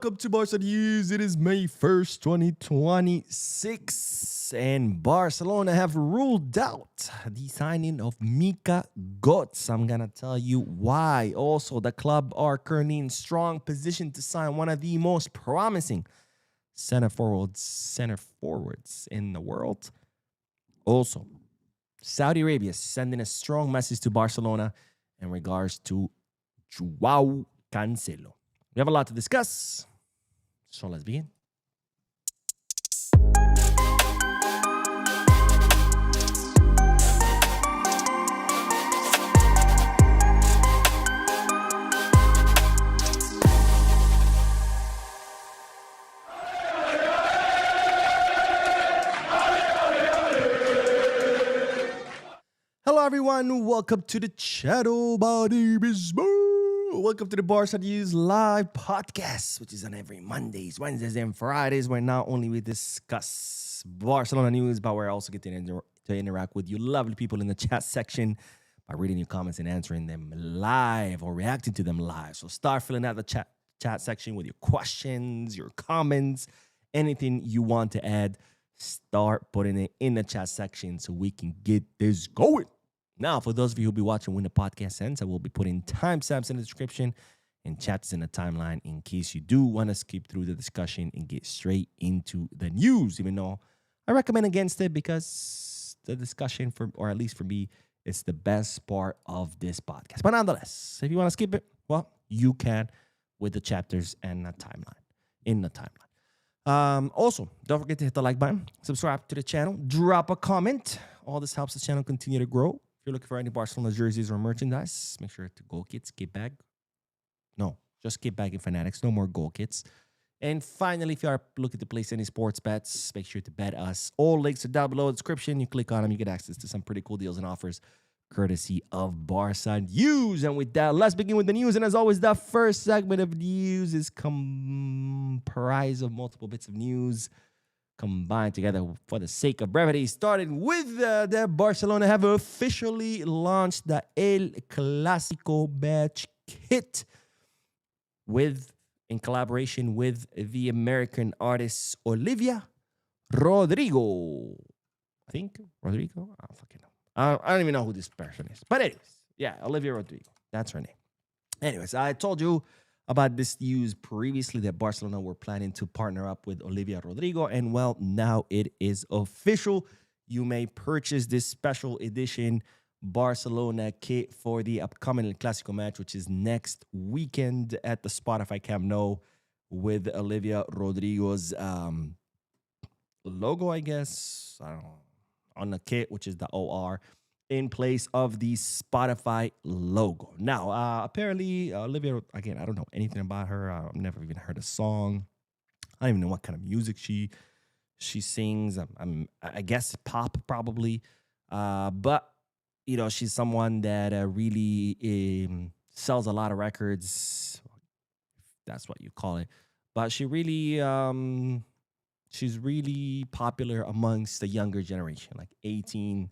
Welcome to Barca News. It is May 1st, 2026, and Barcelona have ruled out the signing of Mika Godts. I'm going to tell you why. Also, the club are currently in strong position to sign one of the most promising center forwards in the world. Also, Saudi Arabia is sending a strong message to Barcelona in regards to Joao Cancelo. We have a lot to discuss, so let's begin. Hello everyone, welcome to the channel. My name is Mo. Welcome to the Barca News live podcast, which is on every Mondays, Wednesdays, and Fridays, where not only we discuss Barcelona news, but we're also getting to interact with you lovely people in the chat section by reading your comments and answering them live or reacting to them live. So start filling out the chat section with your questions, your comments, anything you want to add. Start putting it in the chat section so we can get this going. Now, for those of you who'll be watching when the podcast ends, I will be putting timestamps in the description and chats in the timeline in case you do want to skip through the discussion and get straight into the news, even though I recommend against it because the discussion, or at least for me, it's the best part of this podcast. But nonetheless, if you want to skip it, well, you can with the chapters and the timeline, in the timeline. Also, don't forget to hit the like button, subscribe to the channel, drop a comment. All this helps the channel continue to grow. If you're looking for any Barcelona jerseys or merchandise, make sure to Goal Kits, Kit Bag. No, just Kit Bag and Fanatics. No more Goal Kits. And finally, if you are looking to place any sports bets, make sure to bet us. All links are down below in the description. You click on them, you get access to some pretty cool deals and offers courtesy of Barca News. And with that, let's begin with the news. And as always, the first segment of news is comprised of multiple bits of news combined together for the sake of brevity, starting with the Barcelona have officially launched the El Clasico match kit in collaboration with the American artist Olivia Rodrigo. I think Rodrigo? I don't fucking know. I don't even know who this person is. But anyways, yeah, Olivia Rodrigo. That's her name. Anyways, I told you about this news previously that Barcelona were planning to partner up with Olivia Rodrigo. And well, now it is official. You may purchase this special edition Barcelona kit for the upcoming El Clasico match, which is next weekend at the Spotify Camp Nou with Olivia Rodrigo's logo, I guess. I don't know. On the kit, which is the OR, in place of the Spotify logo. Now, apparently, Olivia, again, I don't know anything about her. I've never even heard a song. I don't even know what kind of music she sings. I guess pop, probably. But, you know, she's someone that really sells a lot of records. That's what you call it. But she really... she's really popular amongst the younger generation, like 18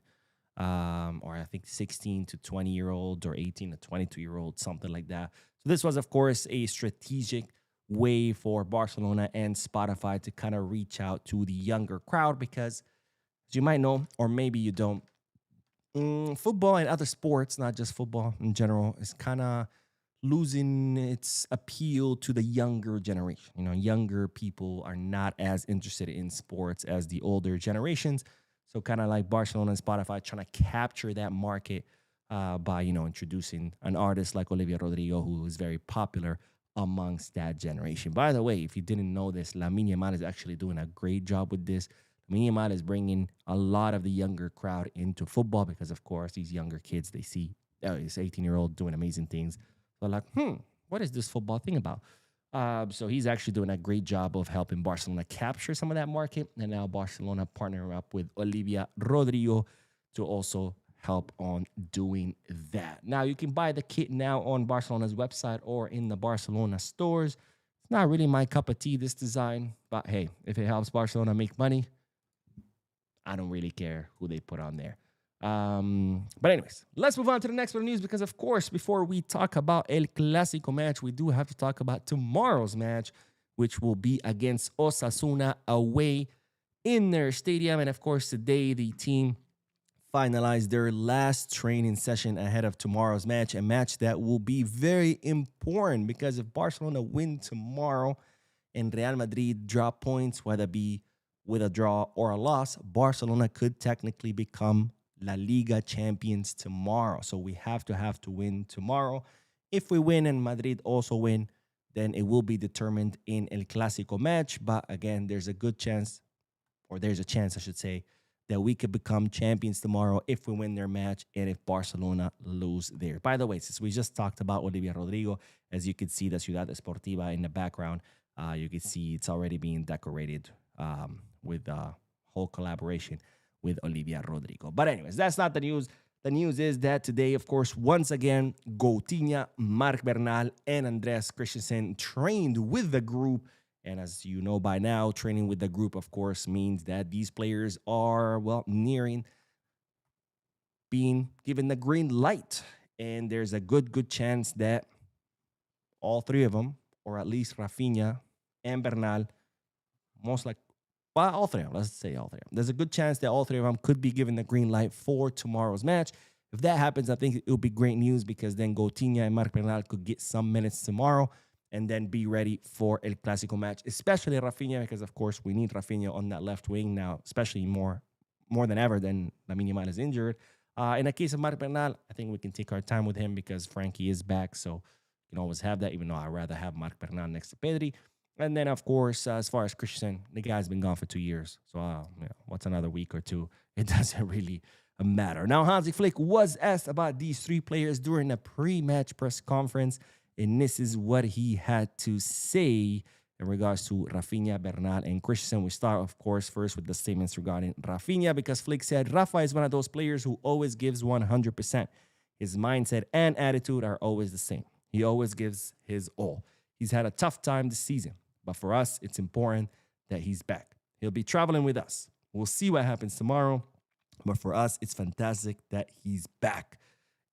or I think 16 to 20-year-olds or 18 to 22-year-olds, something like that. So this was, of course, a strategic way for Barcelona and Spotify to kind of reach out to the younger crowd because, as you might know, or maybe you don't, football and other sports, not just football in general, is kind of losing its appeal to the younger generation. You know, younger people are not as interested in sports as the older generations. So kind of like Barcelona and Spotify trying to capture that market by, you know, introducing an artist like Olivia Rodrigo, who is very popular amongst that generation. By the way, if you didn't know this, Lamine Yamal is actually doing a great job with this. Lamine Yamal is bringing a lot of the younger crowd into football because, of course, these younger kids, they see this 18-year-old doing amazing things. They're like, what is this football thing about? So he's actually doing a great job of helping Barcelona capture some of that market. And now Barcelona partnering up with Olivia Rodrigo to also help on doing that. Now, you can buy the kit now on Barcelona's website or in the Barcelona stores. It's not really my cup of tea, this design. But hey, if it helps Barcelona make money, I don't really care who they put on there. But anyways, let's move on to the next one of news because, of course, before we talk about El Clasico match, we do have to talk about tomorrow's match which will be against Osasuna away in their stadium. And of course, today the team finalized their last training session ahead of tomorrow's match, a match that will be very important because if Barcelona win tomorrow and Real Madrid drop points, whether it be with a draw or a loss, Barcelona could technically become La Liga champions tomorrow. So we have to win tomorrow. If we win and Madrid also win, then it will be determined in El Clasico match. But again, there's a good chance, or there's a chance, I should say, that we could become champions tomorrow if we win their match and if Barcelona lose there. By the way, since we just talked about Olivia Rodrigo, as you can see the Ciudad Esportiva in the background, you can see it's already being decorated with the whole collaboration with Olivia Rodrigo. But anyways, that's not the news. The news is that today, of course, once again, Coutinho, Marc Bernal, and Andreas Christensen trained with the group. And as you know by now, training with the group, of course, means that these players are, well, nearing being given the green light. And there's a good chance that all three of them, or at least Rafinha and Bernal, most like, well, all three of them, let's say all three of them. There's a good chance that all three of them could be given the green light for tomorrow's match. If that happens, I think it will be great news because then Coutinho and Marc Bernal could get some minutes tomorrow and then be ready for El Clasico match, especially Rafinha, because, of course, we need Rafinha on that left wing now, especially more than ever than Lamine Yamal is injured. In the case of Marc Bernal, I think we can take our time with him because Frankie is back, so you can always have that, even though I'd rather have Marc Bernal next to Pedri. And then, of course, as far as Christensen, the guy's been gone for 2 years. So, what's another week or two? It doesn't really matter. Now, Hansi Flick was asked about these three players during a pre-match press conference, and this is what he had to say in regards to Rafinha, Bernal, and Christensen. We start, of course, first with the statements regarding Rafinha, because Flick said, Rafa is one of those players who always gives 100%. His mindset and attitude are always the same. He always gives his all. He's had a tough time this season, but for us, it's important that he's back. He'll be traveling with us. We'll see what happens tomorrow, but for us, it's fantastic that he's back.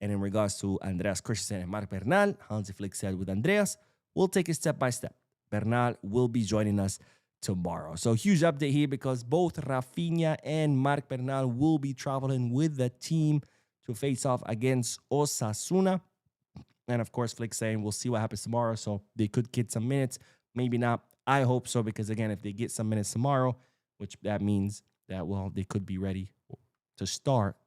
And in regards to Andreas Christensen and Marc Bernal, Hansi Flick said with Andreas, we'll take it step by step. Bernal will be joining us tomorrow. So huge update here because both Rafinha and Marc Bernal will be traveling with the team to face off against Osasuna. And of course, Flick saying we'll see what happens tomorrow. So they could get some minutes. Maybe not. I hope so because, again, if they get some minutes tomorrow, which that means that, well, they could be ready to start,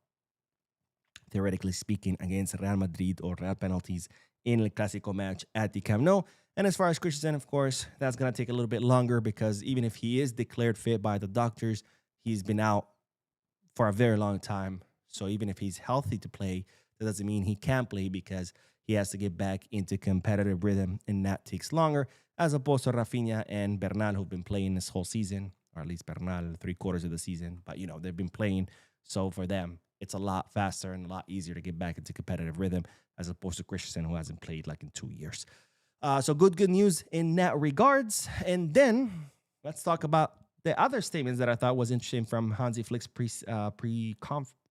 theoretically speaking, against Real Madrid or Real Penalties in the Clasico match at the Camp Nou. And as far as Christensen, of course, that's going to take a little bit longer because even if he is declared fit by the doctors, he's been out for a very long time. So even if he's healthy to play, that doesn't mean he can't play because he has to get back into competitive rhythm, and that takes longer, as opposed to Rafinha and Bernal, who've been playing this whole season, or at least Bernal 3/4 of the season. But, they've been playing. So for them, it's a lot faster and a lot easier to get back into competitive rhythm as opposed to Christensen, who hasn't played like in 2 years. So good news in that regards. And then let's talk about the other statements that I thought was interesting from Hansi Flick's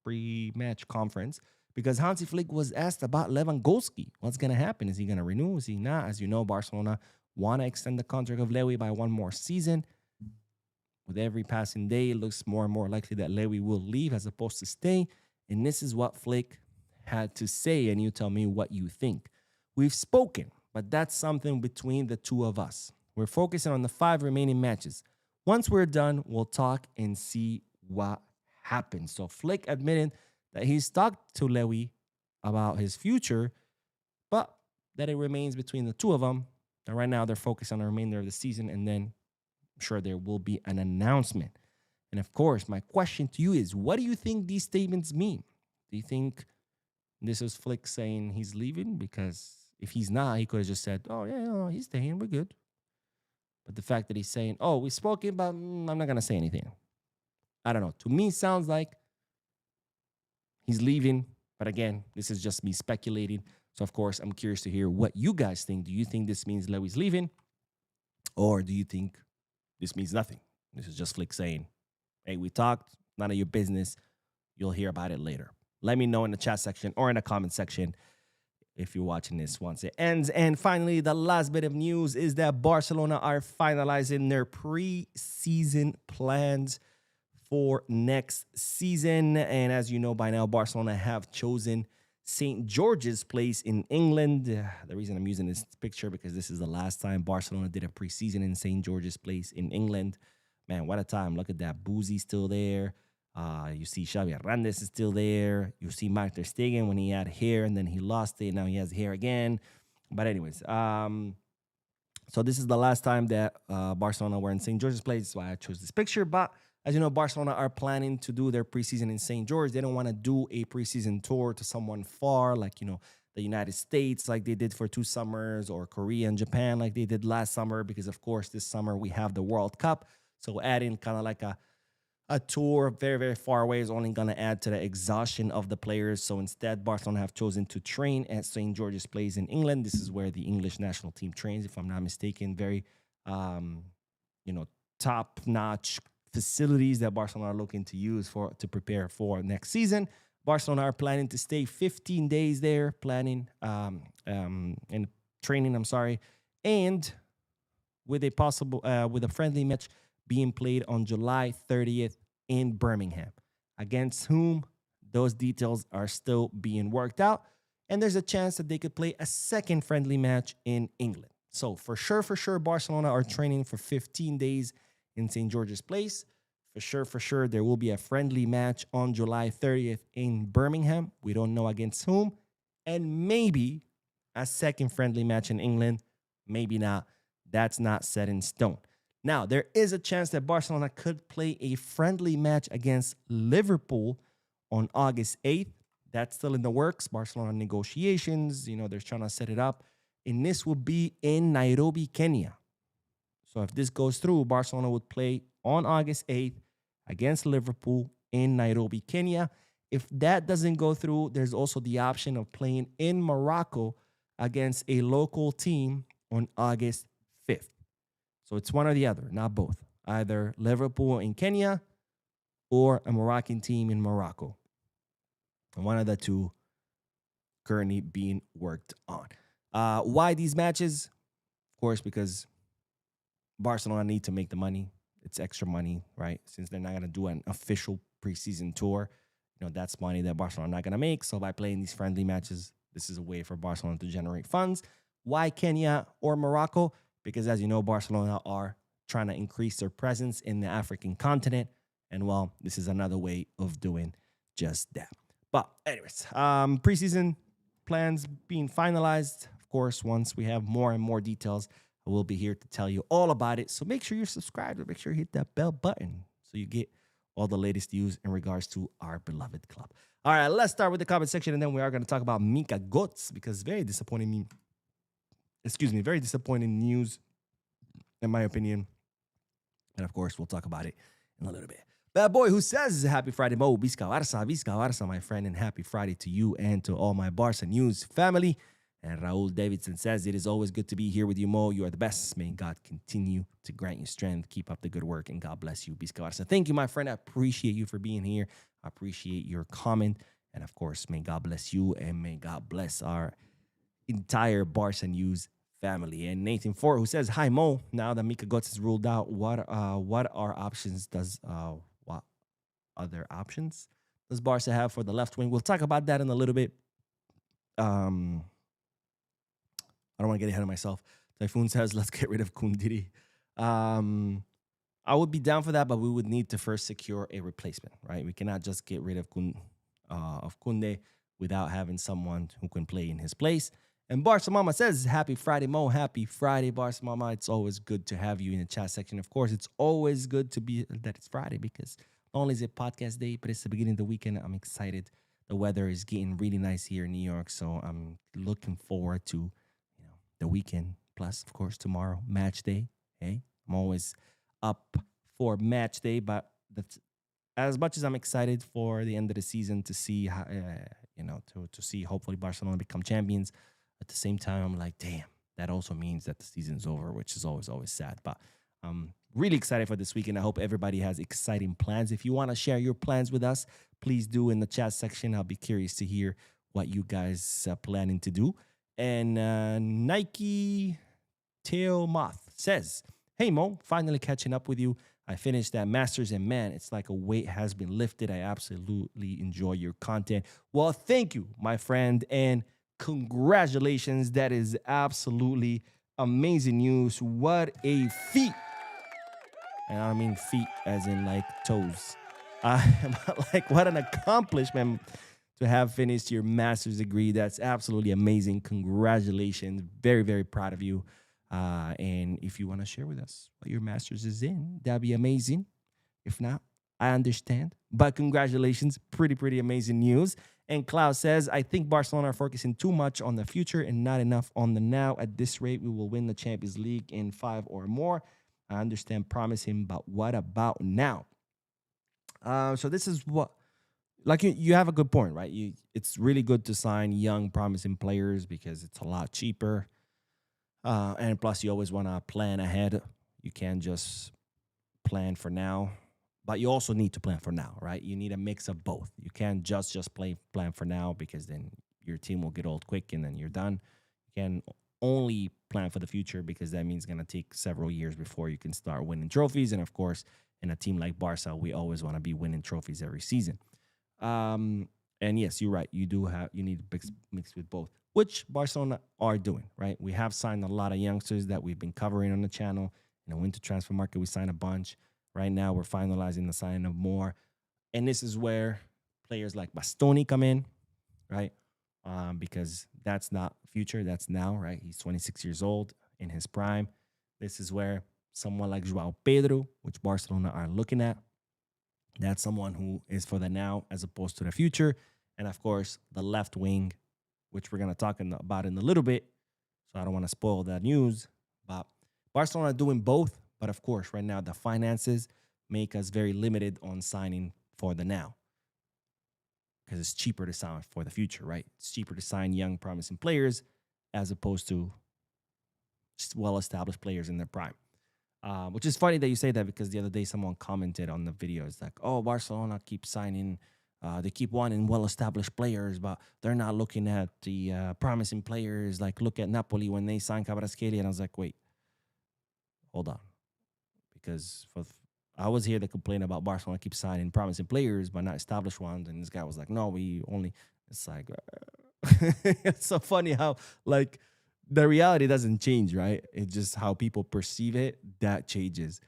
pre-match conference, because Hansi Flick was asked about Lewandowski. What's going to happen? Is he going to renew? Is he not? As you know, Barcelona want to extend the contract of Lewy by one more season. With every passing day, it looks more and more likely that Lewy will leave as opposed to stay. And this is what Flick had to say, and you tell me what you think. We've spoken, but that's something between the two of us. We're focusing on the 5 remaining matches. Once we're done, we'll talk and see what happens. So Flick admitted that he's talked to Lewy about his future, but that it remains between the two of them. And right now, they're focused on the remainder of the season, and then I'm sure there will be an announcement. And of course, my question to you is, what do you think these statements mean? Do you think this is Flick saying he's leaving? Because if he's not, he could have just said, oh, yeah, he's staying, we're good. But the fact that he's saying, oh, we've spoken, but I'm not going to say anything. I don't know. To me, sounds like he's leaving. But again, this is just me speculating. So, of course, I'm curious to hear what you guys think. Do you think this means Lewy's leaving? Or do you think this means nothing? This is just Flick saying, hey, we talked, none of your business. You'll hear about it later. Let me know in the chat section or in the comment section if you're watching this once it ends. And finally, the last bit of news is that Barcelona are finalizing their pre-season plans for next season. And as you know by now, Barcelona have chosen St. George's Place in England. The reason I'm using this picture because this is the last time Barcelona did a preseason in St. George's Place in England. Man, what a time. Look at that. Boozy still there. You see Xavi Hernandez is still there. You see Mark ter Stegen when he had hair and then he lost it. Now he has hair again. But anyways, so this is the last time that Barcelona were in St. George's Place. That's why I chose this picture. But as you know, Barcelona are planning to do their preseason in St. George. They don't want to do a preseason tour to someone far, like, the United States, like they did for 2 summers, or Korea and Japan, like they did last summer, because, of course, this summer we have the World Cup. So adding kind of like a tour very, very far away is only going to add to the exhaustion of the players. So instead, Barcelona have chosen to train at St. George's Place in England. This is where the English national team trains, if I'm not mistaken. Very, top-notch facilities that Barcelona are looking to use to prepare for next season. Barcelona are planning to stay 15 days there, in training, and with a friendly match being played on July 30th in Birmingham. Against whom, those details are still being worked out, and there's a chance that they could play a second friendly match in England. So for sure, Barcelona are training for 15 days in St. George's Place. For sure, there will be a friendly match on July 30th in Birmingham. We don't know against whom. And maybe a second friendly match in England. Maybe not. That's not set in stone. Now, there is a chance that Barcelona could play a friendly match against Liverpool on August 8th. That's still in the works. Barcelona negotiations, they're trying to set it up. And this will be in Nairobi, Kenya. So if this goes through, Barcelona would play on August 8th against Liverpool in Nairobi, Kenya. If that doesn't go through, there's also the option of playing in Morocco against a local team on August 5th. So it's one or the other, not both. Either Liverpool in Kenya or a Moroccan team in Morocco. And one of the two currently being worked on. Why these matches? Of course, because Barcelona need to make the money. It's extra money, right? Since they're not going to do an official preseason tour, that's money that Barcelona are not going to make. So by playing these friendly matches, this is a way for Barcelona to generate funds. Why Kenya or Morocco? Because as you know, Barcelona are trying to increase their presence in the African continent. And well, this is another way of doing just that. But anyways, preseason plans being finalized. Of course, once we have more and more details, I will be here to tell you all about it. So make sure you're subscribed and make sure you hit that bell button so you get all the latest news in regards to our beloved club. All right, let's start with the comment section, and then we are going to talk about Mika Godts, because very disappointing news, in my opinion. And of course, we'll talk about it in a little bit. Bad boy who says, happy Friday, Mo. Visca Barça, my friend, and happy Friday to you and to all my Barca News family. And Raul Davidson says, it is always good to be here with you, Mo. You are the best. May God continue to grant you strength. Keep up the good work, and God bless you, Visca Barça. Thank you, my friend. I appreciate you for being here. I appreciate your comment. And of course, may God bless you, and may God bless our entire Barca News family. And Nathan Ford, who says, hi, Mo. Now that Mika Godts is ruled out, what other options does Barca have for the left wing? We'll talk about that in a little bit. I don't want to get ahead of myself. Typhoon says, let's get rid of Kundiri. I would be down for that, but we would need to first secure a replacement, right? We cannot just get rid of Kunde without having someone who can play in his place. And Barca Mama says, happy Friday, Mo. Happy Friday, Barca Mama. It's always good to have you in the chat section. Of course, it's always good to be that it's Friday, because not only is it podcast day, but it's the beginning of the weekend. I'm excited. The weather is getting really nice here in New York, so I'm looking forward to the weekend. Plus, of course, tomorrow, match day. Hey, I'm always up for match day, but that's as much as I'm excited for the end of the season to see how, to see hopefully Barcelona become champions. At the same time, I'm like, damn, that also means that the season's over, which is always sad. But I'm really excited for this weekend. I hope everybody has exciting plans. If you want to share your plans with us, please do in the chat section. I'll be curious to hear what you guys planning to do. And Nike Tail Moth says, "Hey Mo, finally catching up with you. I finished that Masters, and man, it's like a weight has been lifted. I absolutely enjoy your content." Well, thank you, my friend, and congratulations. That is absolutely amazing news. What a feat. And I don't mean feet as in like toes. But like what an accomplishment to have finished your master's degree. That's absolutely amazing. Congratulations. Very, very proud of you. And if you want to share with us what your master's is in, that'd be amazing. If not, I understand. But congratulations. Pretty, pretty amazing news. And Klaus says, "I think Barcelona are focusing too much on the future and not enough on the now. At this rate, we will win the Champions League in 5 or more. I understand promising, but what about now?" So this is what, like you have a good point, right? It's really good to sign young, promising players because it's a lot cheaper. And plus, you always want to plan ahead. You can't just plan for now, but you also need to plan for now, right? You need a mix of both. You can't just plan for now because then your team will get old quick and then you're done. You can only plan for the future because that means it's going to take several years before you can start winning trophies. And of course, in a team like Barca, we always want to be winning trophies every season. And yes, you're right. You need to mix with both, which Barcelona are doing, right? We have signed a lot of youngsters that we've been covering on the channel. In the winter transfer market, we signed a bunch. Right now, we're finalizing the signing of more. And this is where players like Bastoni come in, right? Because that's not future, that's now, right? He's 26 years old in his prime. This is where someone like Joao Pedro, which Barcelona are looking at, that's someone who is for the now as opposed to the future. And of course, the left wing, which we're going to talk about in a little bit. So I don't want to spoil that news. But Barcelona are doing both. But of course, right now, the finances make us very limited on signing for the now. Because it's cheaper to sign for the future, right? It's cheaper to sign young, promising players as opposed to well-established players in their prime. Which is funny that you say that because the other day someone commented on the video. It's like, oh, Barcelona keeps signing, they keep wanting well-established players, but they're not looking at the promising players. Like, look at Napoli when they signed Kvaratskhelia. And I was like, wait, hold on. Because I was here to complain about Barcelona keep signing promising players, but not established ones. And this guy was like, no, we only, it's like, it's so funny how, like, the reality doesn't change, right? It's just how people perceive it that changes,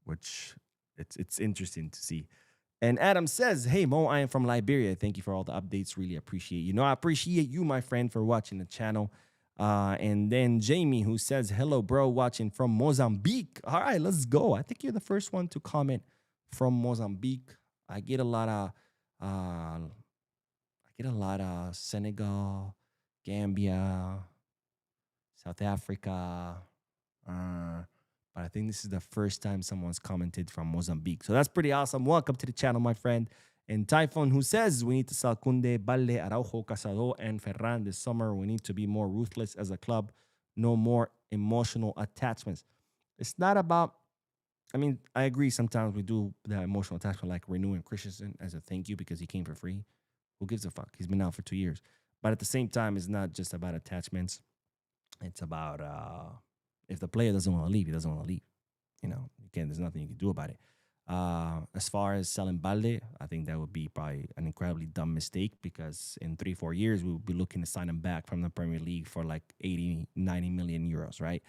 which it's interesting to see. And Adam says, "Hey Mo, I am from Liberia. Thank you for all the updates. Really appreciate you. No, I appreciate you, my friend, for watching the channel." And then Jamie, who says, "Hello, bro, watching from Mozambique." All right, let's go. I think you're the first one to comment from Mozambique. I get a lot of Senegal, Gambia, South Africa. But I think this is the first time someone's commented from Mozambique. So that's pretty awesome. Welcome to the channel, my friend. And Typhon, who says, "We need to sell Kunde, Balde, Araujo, Cancelo, and Ferran this summer. We need to be more ruthless as a club. No more emotional attachments." It's not about, I mean, I agree sometimes we do that emotional attachment, like renewing Christensen as a thank you because he came for free. Who gives a fuck? He's been out for 2 years. But at the same time, it's not just about attachments. It's about if the player doesn't want to leave, he doesn't want to leave. You know, again, there's nothing you can do about it. As far as selling Balde, I think that would be probably an incredibly dumb mistake because in 3-4 years, we will be looking to sign him back from the Premier League for like 80, 90 million euros, right?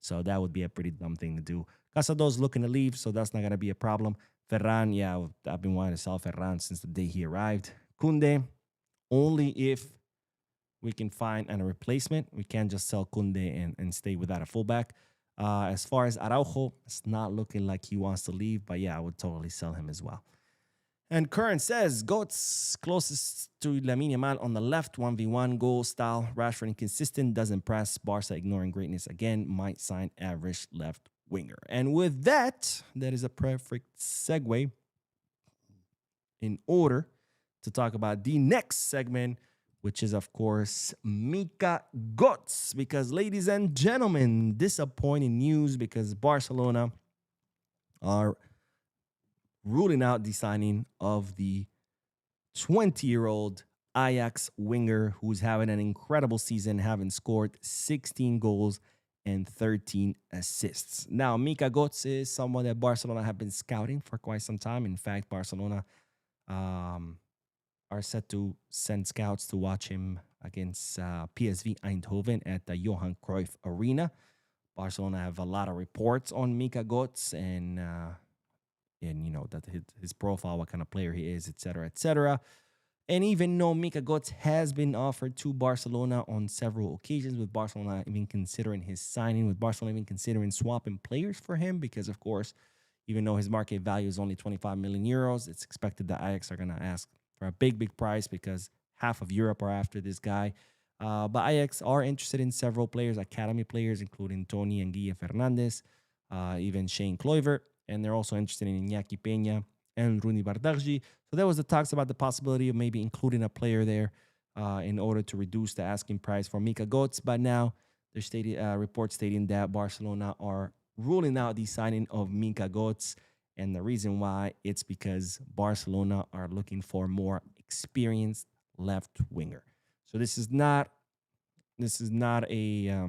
So that would be a pretty dumb thing to do. Casado's looking to leave, so that's not going to be a problem. Ferran, yeah, I've been wanting to sell Ferran since the day he arrived. Kunde, only if we can find a replacement. We can't just sell Kunde and stay without a fullback. As far as Araujo, it's not looking like he wants to leave, but yeah, I would totally sell him as well. And Current says, Godts closest to Lamine Yamal on the left, 1v1 goal style. Rashford inconsistent, doesn't press. Barca ignoring greatness again, might sign average left winger. And with that, that is a perfect segue in order to talk about the next segment, which is, of course, Mika Godts. Because, ladies and gentlemen, disappointing news because Barcelona are ruling out the signing of the 20-year-old Ajax winger who's having an incredible season, having scored 16 goals and 13 assists. Now, Mika Godts is someone that Barcelona have been scouting for quite some time. In fact, Barcelona um, are set to send scouts to watch him against PSV Eindhoven at the Johan Cruyff Arena. Barcelona have a lot of reports on Mika Godts and you know that his profile, what kind of player he is, etc., etc. And even though Mika Godts has been offered to Barcelona on several occasions, with Barcelona even considering his signing, with Barcelona even considering swapping players for him, because of course, even though his market value is only 25 million euros, it's expected that Ajax are going to ask for a big price because half of Europe are after this guy. But Ajax are interested in several players, academy players, including Tony and Guille Fernandez, even Shane Kluivert, and they're also interested in Iñaki Peña and Rooney Bardarji. So there was the talks about the possibility of maybe including a player there in order to reduce the asking price for Mika Godts. But now there's reports stating that Barcelona are ruling out the signing of Mika Godts. And the reason why, it's because Barcelona are looking for more experienced left winger. So this is not a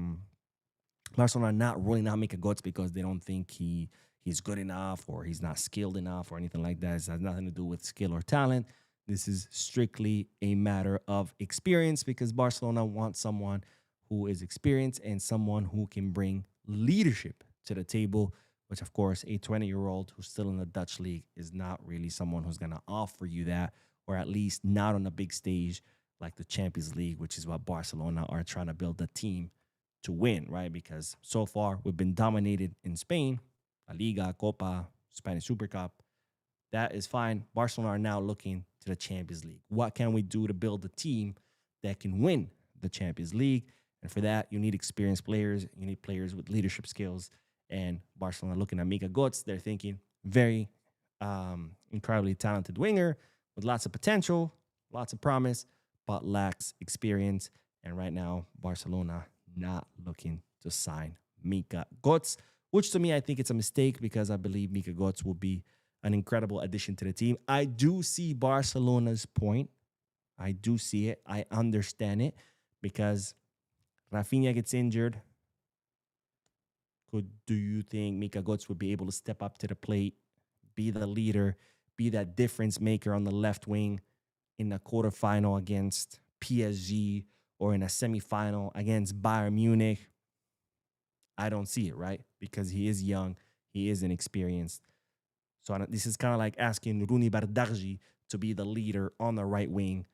Barcelona not ruling out Mika Godts because they don't think he's good enough or he's not skilled enough or anything like that. It has nothing to do with skill or talent. This is strictly a matter of experience because Barcelona wants someone who is experienced and someone who can bring leadership to the table, which of course a 20-year-old who's still in the Dutch league is not really someone who's going to offer you that, or at least not on a big stage like the Champions League, which is what Barcelona are trying to build a team to win, right? Because so far we've been dominated in Spain, La Liga, Copa, Spanish Super Cup. That is fine. Barcelona are now looking to the Champions League. What can we do to build a team that can win the Champions League? And for that, you need experienced players. You need players with leadership skills. And Barcelona looking at Mika Godts, they're thinking very incredibly talented winger with lots of potential, lots of promise, but lacks experience. And right now, Barcelona not looking to sign Mika Godts, which to me, I think it's a mistake because I believe Mika Godts will be an incredible addition to the team. I do see Barcelona's point. I do see it. I understand it because Rafinha gets injured. Do you think Mika Godts would be able to step up to the plate, be the leader, be that difference maker on the left wing in a quarterfinal against PSG or in a semifinal against Bayern Munich? I don't see it, right? Because he is young, he is inexperienced. So this is kind of like asking Rooney Bardarji to be the leader on the right wing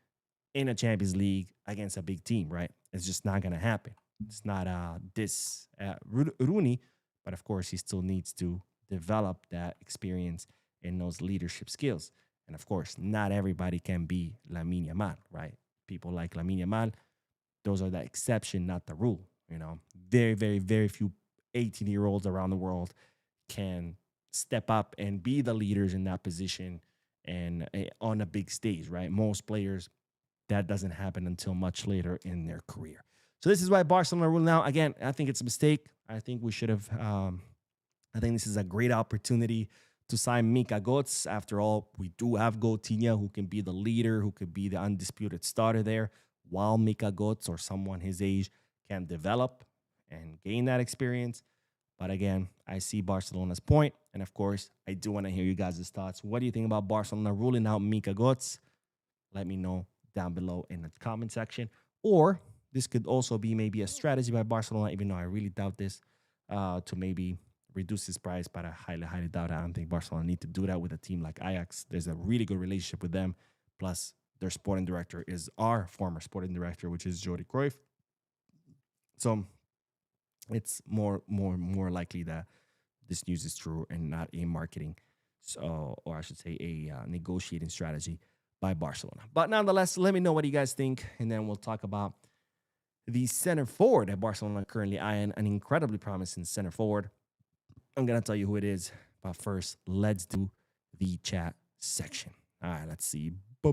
in a Champions League against a big team, right? It's just not going to happen. It's not Rooney, but of course he still needs to develop that experience and those leadership skills. And of course, not everybody can be Lamine Yamal, right? People like Lamine Yamal, those are the exception, not the rule. You know, very, very, very few 18-year-olds around the world can step up and be the leaders in that position and on a big stage, right? Most players, that doesn't happen until much later in their career. So this is why Barcelona rule now. Again, I think it's a mistake. I think we should have. I think this is a great opportunity to sign Mika Godts. After all, we do have Coutinho, who can be the leader, who could be the undisputed starter there, while Mika Godts or someone his age can develop and gain that experience. But again, I see Barcelona's point. And of course, I do want to hear you guys' thoughts. What do you think about Barcelona ruling out Mika Godts? Let me know down below in the comment section. Or this could also be maybe a strategy by Barcelona, even though I really doubt this, to maybe reduce his price. But I highly, highly doubt it. I don't think Barcelona need to do that with a team like Ajax. There's a really good relationship with them. Plus, their sporting director is our former sporting director, which is Jordi Cruyff. So it's more likely that this news is true and not a marketing, or I should say a negotiating strategy by Barcelona. But nonetheless, let me know what you guys think, and then we'll talk about the center forward that Barcelona currently eyeing, an incredibly promising center forward. I'm going to tell you who it is, but first, let's do the chat section. All right, let's see. I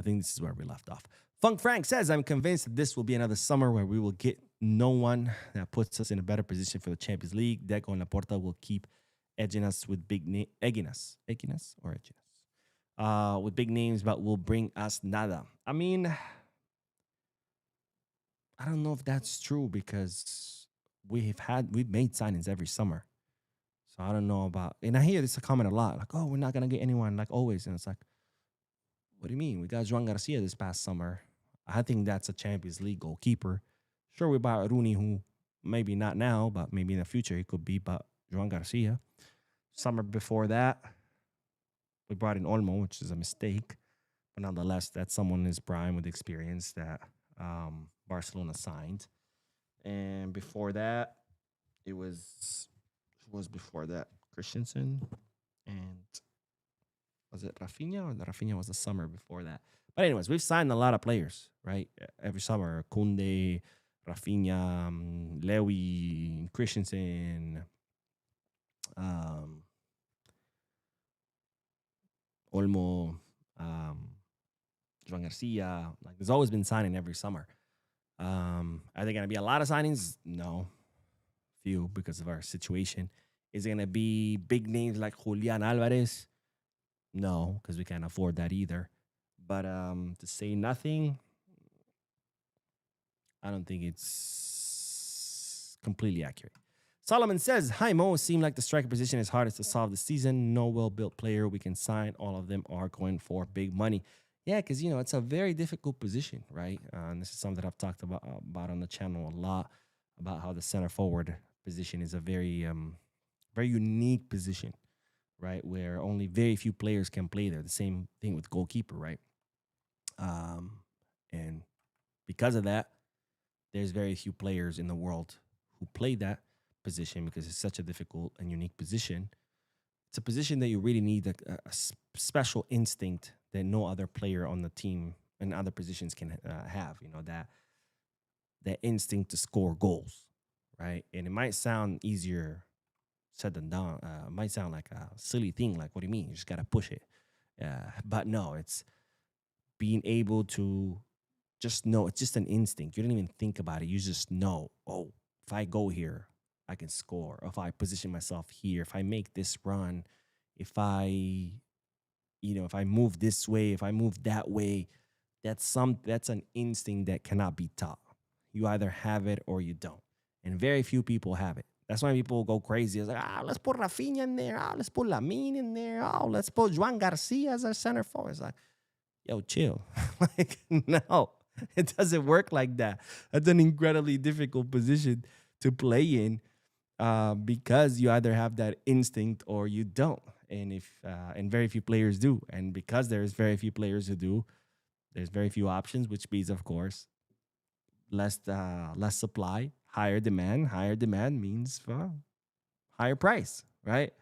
think this is where we left off. Funk Frank says, I'm convinced that this will be another summer where we will get no one that puts us in a better position for the Champions League. Deco and Laporta will keep edging us with big egging us or edging us. with big names, but will bring us nada. I mean, I don't know if that's true because we've made signings every summer. So I don't know about, and I hear this comment a lot, like, oh, we're not gonna get anyone like always, and it's like, what do you mean? We got Joao Garcia this past summer. I think that's a Champions League goalkeeper. Sure, we bought Rooney, who maybe not now, but maybe in the future he could be. But Joao Garcia. Summer before that, we brought in Olmo, which is a mistake. But nonetheless, that's someone in his prime with experience that Barcelona signed. And before that, it was who was before that? Christensen and was it Rafinha? Or Rafinha was the summer before that. But anyways, we've signed a lot of players, right? Every summer, Kunde, Rafinha, Lewy, Christensen, um, Olmo, Joao Garcia. Like there's always been signing every summer. Are there gonna be a lot of signings? No, few because of our situation. Is it gonna be big names like Julian Alvarez? No, because we can't afford that either. But to say nothing, I don't think it's completely accurate. Solomon says, hi Mo, seem like the striker position is hardest to solve this season. No well-built player we can sign. All of them are going for big money. Yeah, because it's a very difficult position, right? And this is something that I've talked about on the channel a lot, about how the center forward position is a very unique position, right? Where only very few players can play there. The same thing with goalkeeper, right? And because of that, there's very few players in the world who play that position because it's such a difficult and unique position. It's a position that you really need a special instinct that no other player on the team and other positions can have. That instinct to score goals, right? And it might sound easier said than done. It might sound like a silly thing. Like, what do you mean? You just gotta push it. But no, it's being able to just know. It's just an instinct. You don't even think about it. You just know. Oh, if I go here, I can score. Or if I position myself here, if I make this run, if I move this way, if I move that way, that's an instinct that cannot be taught. You either have it or you don't. And very few people have it. That's why people go crazy. It's like, let's put Rafinha in there. Let's put Lamine in there. Let's put Joao Garcia as our center forward. It's like, yo, chill. Like, no, it doesn't work like that. That's an incredibly difficult position to play in because you either have that instinct or you don't. And very few players do. And because there's very few players who do, there's very few options, which means, of course, less supply, higher demand. Higher demand means higher price, right?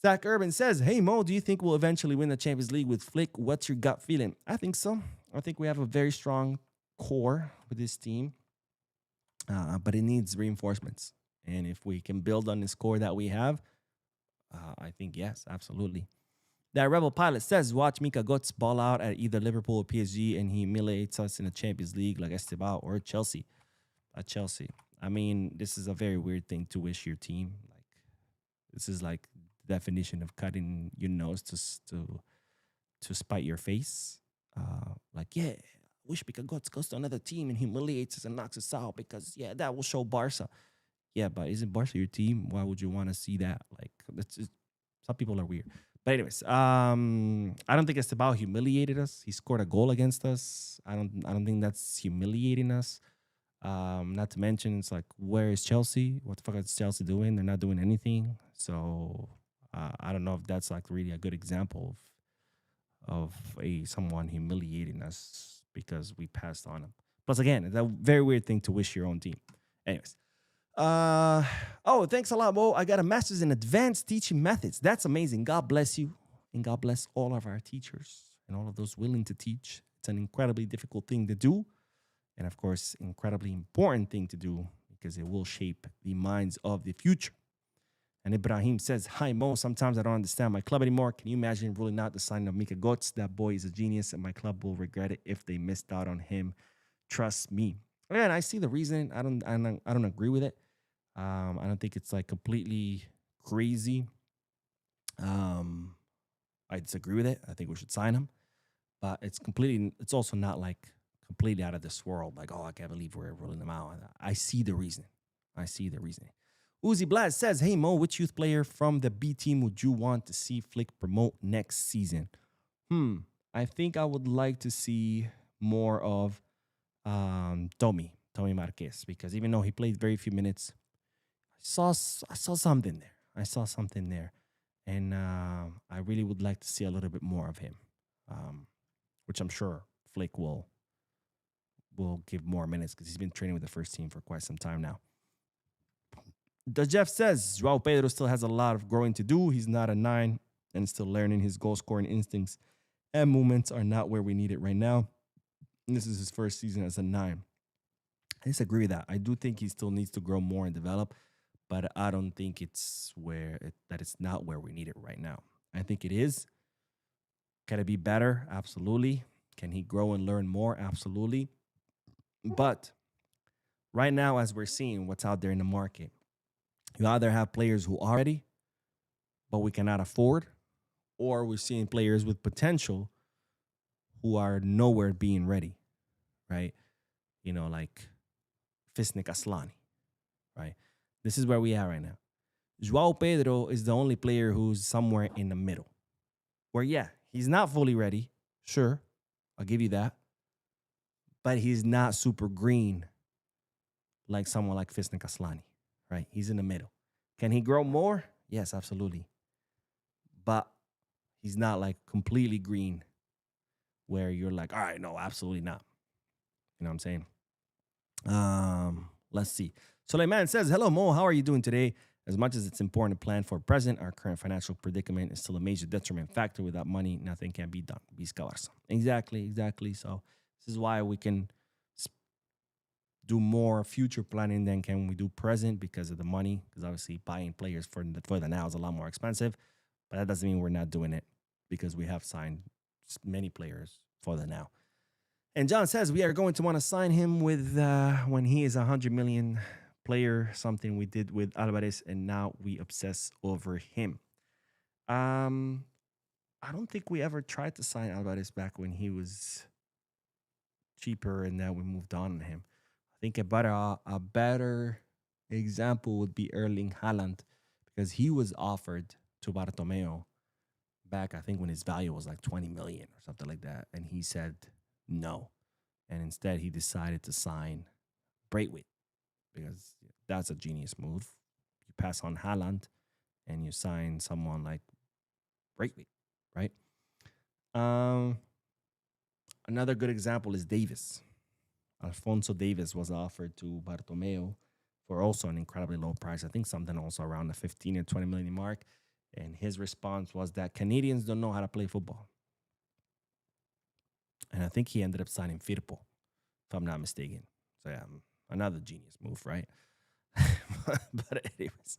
Zach Urban says, hey, Mo, do you think we'll eventually win the Champions League with Flick? What's your gut feeling? I think so. I think we have a very strong core with this team, but it needs reinforcements. And if we can build on this core that we have, I think yes, absolutely. That Rebel Pilot says, watch Mika Godts ball out at either Liverpool or PSG, and he humiliates us in the Champions League like Esteban or Chelsea. At Chelsea. I mean, this is a very weird thing to wish your team. Like, this is like the definition of cutting your nose to spite your face. Like, yeah, wish Mika Godts goes to another team and humiliates us and knocks us out because, yeah, that will show Barca. Yeah, but isn't Barca your team? Why would you want to see that? Like, some people are weird. But anyways, I don't think it's about humiliated us. He scored a goal against us. I don't think that's humiliating us. Not to mention, it's like, where is Chelsea? What the fuck is Chelsea doing? They're not doing anything. So I don't know if that's like really a good example of someone humiliating us because we passed on them. Plus, again, it's a very weird thing to wish your own team. Anyways. Thanks a lot, Mo. I got a master's in advanced teaching methods. That's amazing. God bless you. And God bless all of our teachers and all of those willing to teach. It's an incredibly difficult thing to do. And of course, incredibly important thing to do because it will shape the minds of the future. And Ibrahim says, hi, Mo. Sometimes I don't understand my club anymore. Can you imagine ruling out the signing of Mika Godts? That boy is a genius, and my club will regret it if they missed out on him. Trust me. And I see the reason. I don't agree with it. I don't think it's like completely crazy. I disagree with it. I think we should sign him, but it's also not like completely out of this world. Like, oh, I can't believe we're rolling them out. I see the reasoning. I see the reasoning. Uzi Blast says, hey, Mo, which youth player from the B team would you want to see Flick promote next season? I think I would like to see more of Tommy Marquez, because even though he played very few minutes, I saw something there. I saw something there. And I really would like to see a little bit more of him, which I'm sure Flick will give more minutes because he's been training with the first team for quite some time now. The Jeff says Joao Pedro still has a lot of growing to do. He's not a 9 and still learning. His goal scoring instincts and movements are not where we need it right now. And this is his first season as a 9. I disagree with that. I do think he still needs to grow more and develop, but I don't think it's not where we need it right now. I think it is. Can it be better? Absolutely. Can he grow and learn more? Absolutely. But right now, as we're seeing what's out there in the market, you either have players who are ready, but we cannot afford, or we're seeing players with potential who are nowhere being ready, right? You know, like Fisnik Aslani, right? This is where we are right now. Joao Pedro is the only player who's somewhere in the middle, where, yeah, he's not fully ready. Sure, I'll give you that. But he's not super green like someone like Fisnik Aslani, right? He's in the middle. Can he grow more? Yes, absolutely. But he's not like completely green where you're like, all right, no, absolutely not. You know what I'm saying? Let's see. Suleiman says, hello, Mo. How are you doing today? As much as it's important to plan for present, our current financial predicament is still a major detriment factor. Without money, nothing can be done. Exactly. So this is why we can do more future planning than can we do present because of the money. Because obviously buying players for the now is a lot more expensive. But that doesn't mean we're not doing it because we have signed many players for the now. And John says we are going to want to sign him with when he is 100 million player, something we did with Alvarez, and now we obsess over him. I don't think we ever tried to sign Alvarez back when he was cheaper, and then we moved on to him. I think a better example would be Erling Haaland, because he was offered to Bartomeu back, I think, when his value was like 20 million or something like that, and he said no, and instead he decided to sign Braithwaite, because that's a genius move. You pass on Haaland and you sign someone like Braithwaite, right? Another good example is Davis. Alfonso Davis was offered to Bartomeu for also an incredibly low price. I think something also around the 15 or 20 million mark. And his response was that Canadians don't know how to play football. And I think he ended up signing Firpo, if I'm not mistaken. So yeah, another genius move, right? But anyways.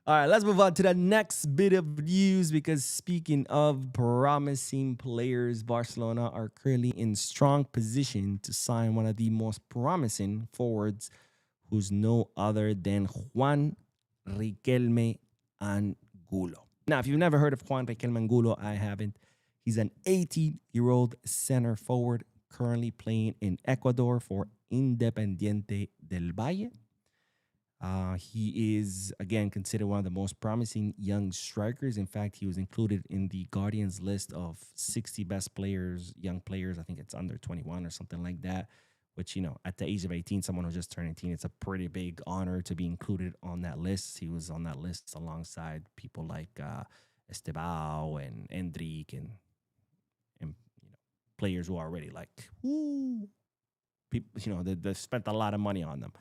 All right, let's move on to the next bit of news, because speaking of promising players, Barcelona are currently in strong position to sign one of the most promising forwards, who's no other than Juan Riquelme Angulo. Now, if you've never heard of Juan Riquelme Angulo, I haven't. He's an 18-year-old center forward currently playing in Ecuador for Independiente del Valle. He is, again, considered one of the most promising young strikers. In fact, he was included in the Guardian's list of 60 best players, young players. I think it's under 21 or something like that, which, you know, at the age of 18, someone who just turned 18, it's a pretty big honor to be included on that list. He was on that list alongside people like Estebao and Endrick and you know, players who are already like, woo, people, you know, they spent a lot of money on them.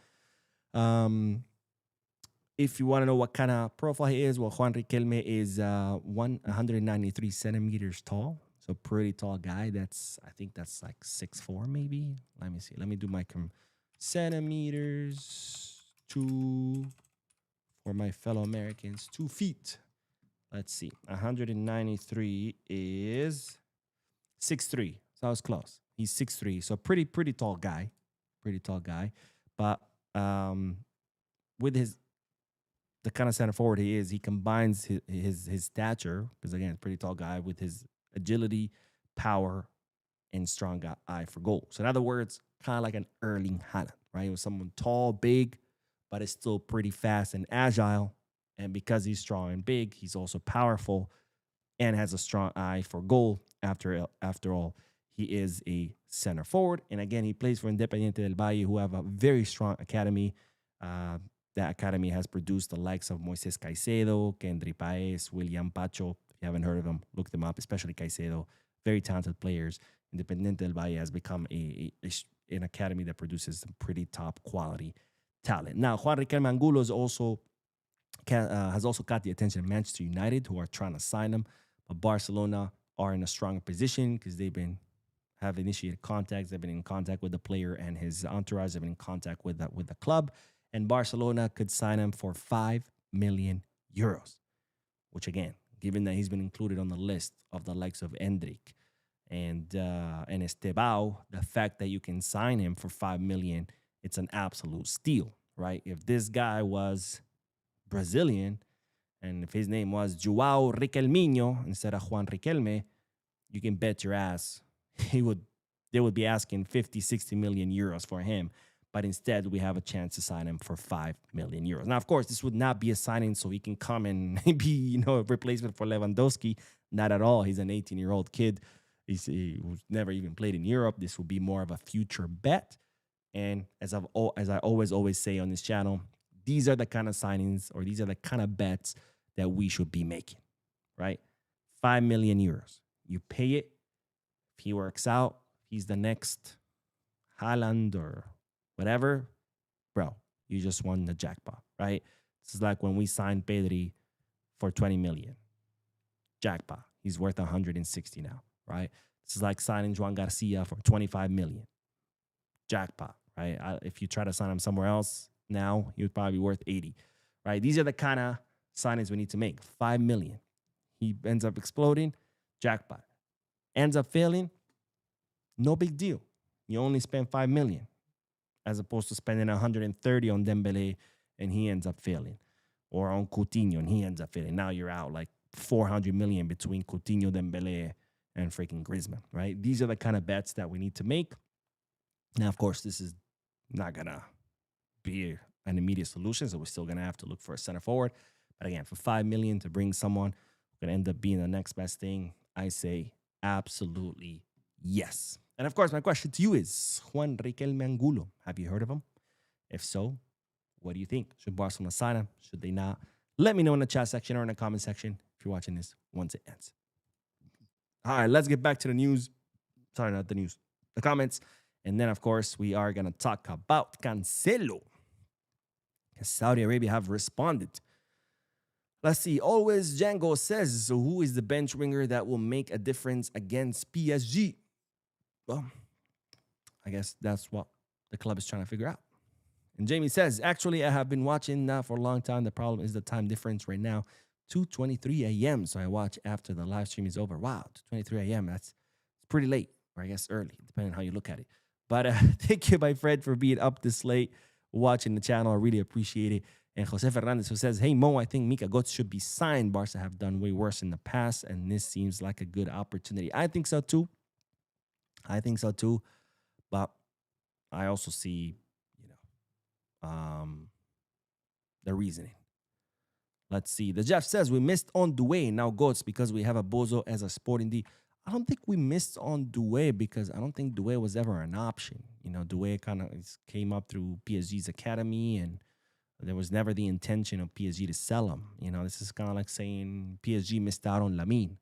If you want to know what kind of profile he is, well, Juan Riquelme is 193 centimeters tall. So pretty tall guy. I think that's like 6'4", maybe. Let me see. Let me do my centimeters for my fellow Americans. 2 feet. Let's see. 193 is 6'3". So I was close. He's 6'3". So pretty tall guy. Pretty tall guy. But with the kind of center forward he is. He combines his stature, because again, he's a pretty tall guy, with his agility, power, and strong eye for goal. So in other words, kind of like an Erling Haaland, right? He was someone tall, big, but is still pretty fast and agile. And because he's strong and big, he's also powerful and has a strong eye for goal. After all, he is a center forward. And again, he plays for Independiente del Valle, who have a very strong academy. That academy has produced the likes of Moises Caicedo, Kendry Paez, William Pacho. If you haven't heard of them, look them up, especially Caicedo. Very talented players. Independiente del Valle has become an academy that produces some pretty top quality talent. Now, Juan Riquelme Angulo is also has also caught the attention of Manchester United, who are trying to sign him. But Barcelona are in a stronger position because have initiated contacts. They've been in contact with the player and his entourage. They've been in contact with the club. And Barcelona could sign him for 5 million euros, which again, given that he's been included on the list of the likes of Endrick and Estebao, the fact that you can sign him for 5 million, it's an absolute steal, right? If this guy was Brazilian, and if his name was Joao Riquelminho instead of Juan Riquelme, you can bet your ass they would be asking 50, 60 million euros for him. But instead, we have a chance to sign him for 5 million euros. Now, of course, this would not be a signing so he can come and be, a replacement for Lewandowski. Not at all. He's an 18-year-old kid. He was never even played in Europe. This would be more of a future bet. And as I always say on this channel, these are the kind of signings, or these are the kind of bets that we should be making, right? 5 million euros. You pay it. If he works out, he's the next Haaland or whatever, bro, you just won the jackpot, right? This is like when we signed Pedri for 20 million. Jackpot. He's worth 160 now, right? This is like signing Juan Garcia for 25 million. Jackpot, right? If you try to sign him somewhere else now, he would probably be worth 80, right? These are the kind of signings we need to make. 5 million. He ends up exploding. Jackpot. Ends up failing. No big deal. You only spend 5 million. As opposed to spending 130 on Dembele and he ends up failing. Or on Coutinho and he ends up failing. Now you're out like 400 million between Coutinho, Dembele, and freaking Griezmann, right? These are the kind of bets that we need to make. Now, of course, this is not going to be an immediate solution, so we're still going to have to look for a center forward. But again, for 5 million to bring someone who's going to end up being the next best thing, I say absolutely yes. And of course, my question to you is, Juan Riquelme Angulo, have you heard of him? If so, what do you think? Should Barcelona sign him? Should they not? Let me know in the chat section or in the comment section if you're watching this once it ends. All right, let's get back to the news. Sorry, not the news. The comments. And then, of course, we are going to talk about Cancelo. Saudi Arabia have responded. Let's see. Always Django says, so who is the bench winger that will make a difference against PSG? Well, I guess that's what the club is trying to figure out. And Jamie says, actually, I have been watching now for a long time. The problem is the time difference right now, 2:23 a.m. So I watch after the live stream is over. Wow, 2:23 a.m. That's pretty late, or I guess early, depending on how you look at it. But thank you, my friend, for being up this late, watching the channel. I really appreciate it. And Jose Fernandez, who says, hey, Mo, I think Mika Godts should be signed. Barca have done way worse in the past, and this seems like a good opportunity. I think so, too. But I also see, the reasoning. Let's see. The Jeff says we missed on Doué, now Godts, because we have a Bozo as a sporting D. I don't think we missed on Doué because I don't think Doué was ever an option. Doué kind of came up through PSG's academy, and there was never the intention of PSG to sell him. This is kind of like saying PSG missed out on Lamine.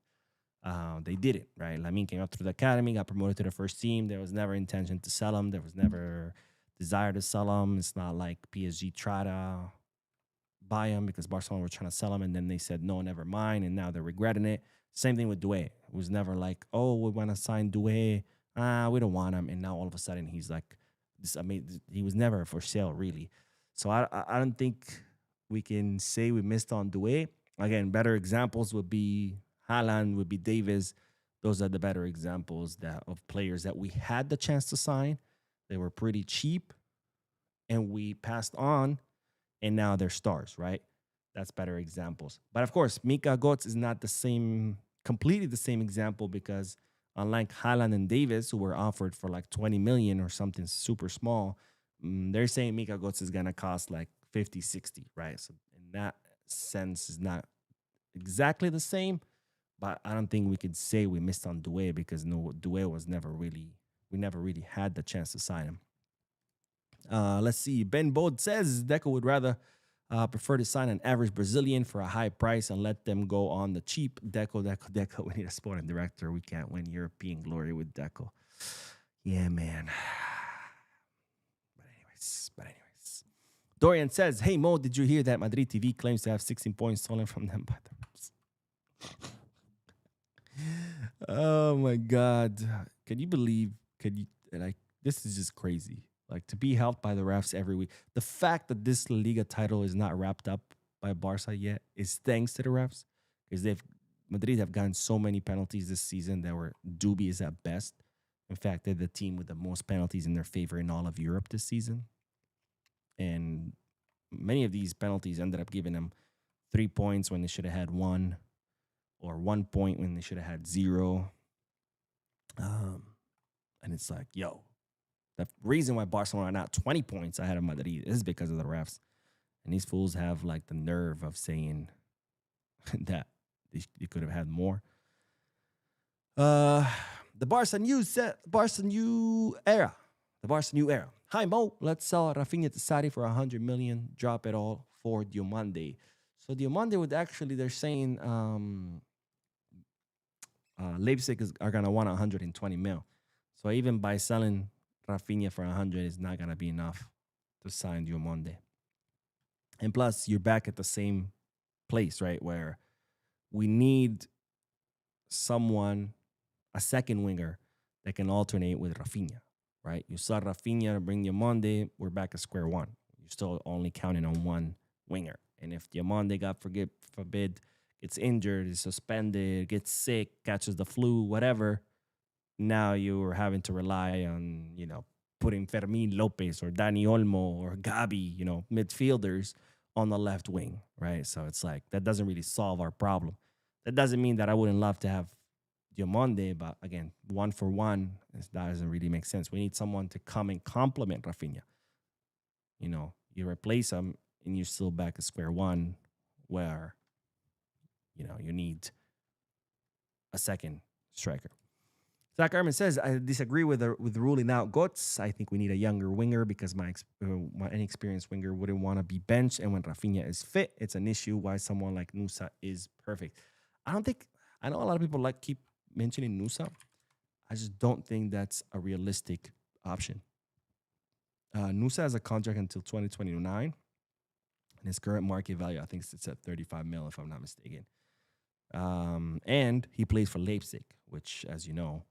They did it, right? Lamine came up through the academy, got promoted to the first team. There was never intention to sell him. There was never desire to sell him. It's not like PSG tried to buy him because Barcelona were trying to sell him, and then they said, no, never mind, and now they're regretting it. Same thing with Doué. It was never like, oh, we want to sign Doué. We don't want him. And now all of a sudden he's like, he was never for sale, really. So I don't think we can say we missed on Doué. Again, better examples would be Haaland, would be Davis. Those are the better examples of players that we had the chance to sign. They were pretty cheap, and we passed on, and now they're stars, right? That's better examples. But of course, Mika Godts is not the same, completely the same example because unlike Haaland and Davis, who were offered for like 20 million or something super small, they're saying Mika Godts is going to cost like 50, 60, right? So in that sense, is not exactly the same, but I don't think we could say we missed on Doué because no, Doué was never really, we never really had the chance to sign him. Let's see. Ben Bode says Deco would rather prefer to sign an average Brazilian for a high price and let them go on the cheap. Deco. We need a sporting director. We can't win European glory with Deco. Yeah, man. But anyways. Dorian says, hey, Mo, did you hear that Madrid TV claims to have 16 points stolen from them by the refs? Oh, my God. Can you believe, this is just crazy. Like, to be helped by the refs every week. The fact that this La Liga title is not wrapped up by Barca yet is thanks to the refs, because Madrid have gotten so many penalties this season that were dubious at best. In fact, they're the team with the most penalties in their favor in all of Europe this season. And many of these penalties ended up giving them 3 points when they should have had 1, or 1 point when they should have had 0. And it's like, yo, the reason why Barcelona are not 20 points ahead of Madrid is because of the refs. And these fools have like the nerve of saying that they could have had more. The Barca new era. The Barca new era. Hi, Mo. Let's sell Rafinha to Sari for 100 million. Drop it all for Diomande. So Diomande would actually, they're saying Leipzig are going to want 120 mil. So even by selling Rafinha for 100 is not going to be enough to sign Diomande. And plus, you're back at the same place, right, where we need someone, a second winger, that can alternate with Rafinha, right? You sell Rafinha to bring Diomande, we're back at square one. You're still only counting on one winger. And if Diomande, God forbid, gets injured, is suspended, gets sick, catches the flu, whatever, now you're having to rely on, putting Fermin Lopez or Dani Olmo or Gabi, midfielders on the left wing, right? So it's like, that doesn't really solve our problem. That doesn't mean that I wouldn't love to have Diomande, but again, 1 for 1, that doesn't really make sense. We need someone to come and complement Rafinha. You replace him and you're still back at square one where, you need a second striker. Zach Armin says, I disagree with ruling out Götze. I think we need a younger winger because my inexperienced winger wouldn't want to be benched. And when Rafinha is fit, it's an issue why someone like Nusa is perfect. I know a lot of people keep mentioning Nusa. I just don't think that's a realistic option. Nusa has a contract until 2029. And his current market value, I think it's at 35 mil, if I'm not mistaken. And he plays for Leipzig, which, as you know,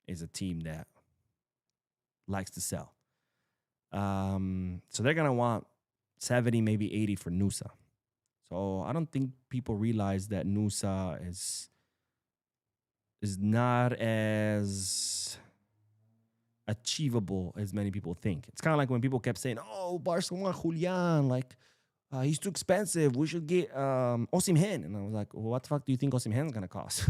is a team that likes to sell. So they're going to want 70, maybe 80 for Nusa. So I don't think people realize that Nusa is not as achievable as many people think. It's kind of like when people kept saying, oh, Barcelona, Julian, he's too expensive. We should get Osimhen. And I was like, well, what the fuck do you think Osimhen's going to cost?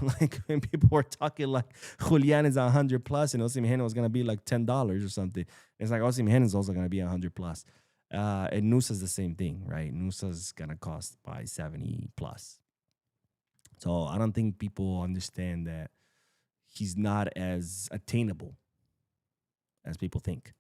When people were talking Julian is 100 plus and Osimhen was going to be $10 or something. It's like Osimhen is also going to be 100 plus. And Nusa's the same thing, right? Nusa's going to cost by 70 plus. So I don't think people understand that he's not as attainable as people think.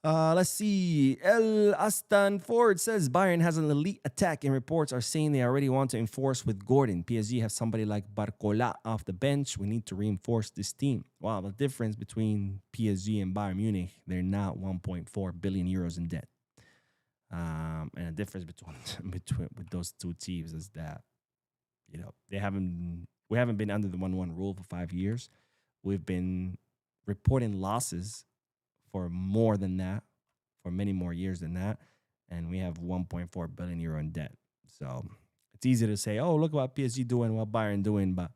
Let's see. El Aston Ford says Bayern has an elite attack and reports are saying they already want to enforce with Gordon. PSG has somebody like Barcola off the bench. We need to reinforce this team. Wow, the difference between PSG and Bayern Munich, they're not 1.4 billion euros in debt. And the difference between with those two teams is that, we haven't been under the 1-1 rule for 5 years. We've been reporting losses for more than that, for many more years than that. And we have 1.4 billion euro in debt. So it's easy to say, oh, look what PSG doing, what Bayern doing. But,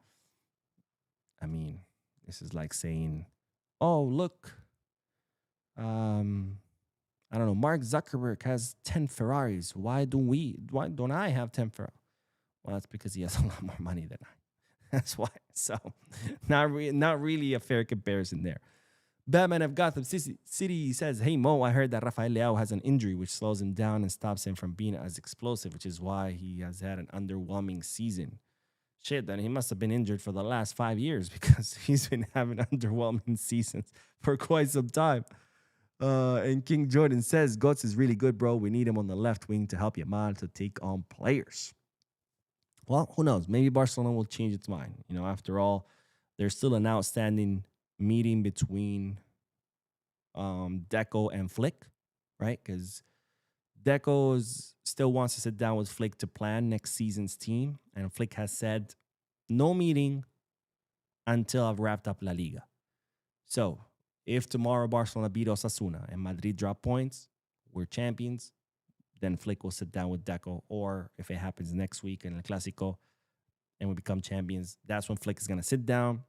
I mean, this is like saying, oh, look, I I don't know. Mark Zuckerberg has 10 Ferraris. Why don't we? Why don't I have 10 Ferraris? Well, that's because he has a lot more money than I. That's why. So, not really a fair comparison there. Batman of Gotham City says, "Hey Mo, I heard that Rafael Leao has an injury which slows him down and stops him from being as explosive, which is why he has had an underwhelming season." Shit, then he must have been injured for the last 5 years because he's been having underwhelming seasons for quite some time. And King Jordan says, Godts is really good, bro. We need him on the left wing to help Yamal to take on players. Well, who knows? Maybe Barcelona will change its mind. You know, after all, there's still an outstanding meeting between Deco and Flick, right? Because Deco still wants to sit down with Flick to plan next season's team. And Flick has said, no meeting until I've wrapped up La Liga. So if tomorrow Barcelona beat Osasuna and Madrid drop points, we're champions, then Flick will sit down with Deco. Or if it happens next week in the Clasico and we become champions, that's when Flick is going to sit down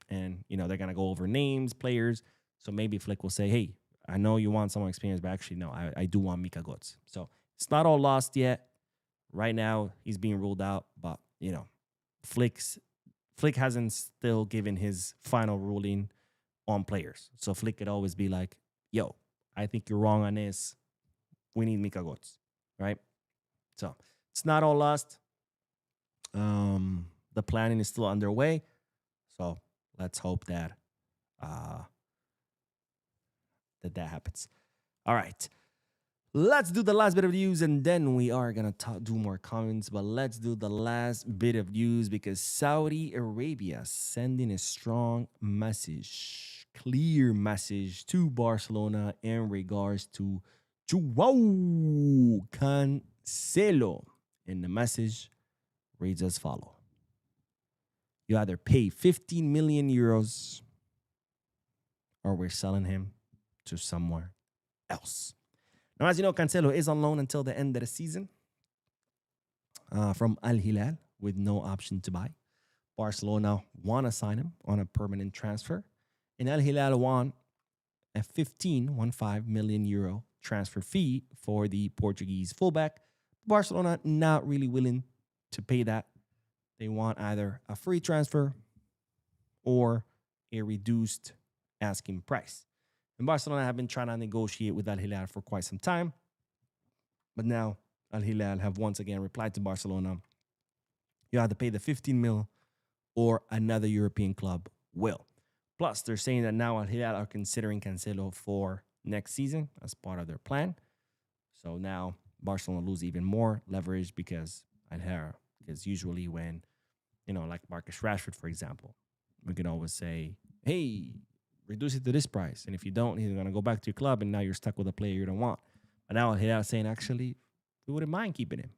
and, you know, they're going to go over names, players. So maybe Flick will say, hey, I know you want some experience, but actually, no, I do want Mika Godts. So it's not all lost yet. Right now, he's being ruled out, but, you know, Flick hasn't still given his final ruling on players. So Flick could always be like, yo, I think you're wrong on this. We need Mika Godts, right? So it's not all lost. The planning is still underway. So let's hope that that happens. All right. Let's do the last bit of news, and then we are going to do more comments. But let's do the last bit of news because Saudi Arabia sending a strong message, clear message to Barcelona in regards to Joao Cancelo. And the message reads as follows. You either pay 15 million euros or we're selling him to somewhere else. Now, as you know, Cancelo is on loan until the end of the season from Al Hilal with no option to buy. Barcelona want to sign him on a permanent transfer. And Al Hilal want a 15 million euro transfer fee for the Portuguese fullback. Barcelona not really willing to pay that. They want either a free transfer or a reduced asking price. And Barcelona have been trying to negotiate with Al Hilal for quite some time. But now Al Hilal have once again replied to Barcelona. You have to pay the 15 mil or another European club will. Plus, they're saying that now Al Hilal are considering Cancelo for next season as part of their plan. So now Barcelona lose even more leverage because usually when, you know, like Marcus Rashford, for example, we can always say, hey, reduce it to this price. And if you don't, he's going to go back to your club and now you're stuck with a player you don't want. But now Al Hilal saying, actually, we wouldn't mind keeping him.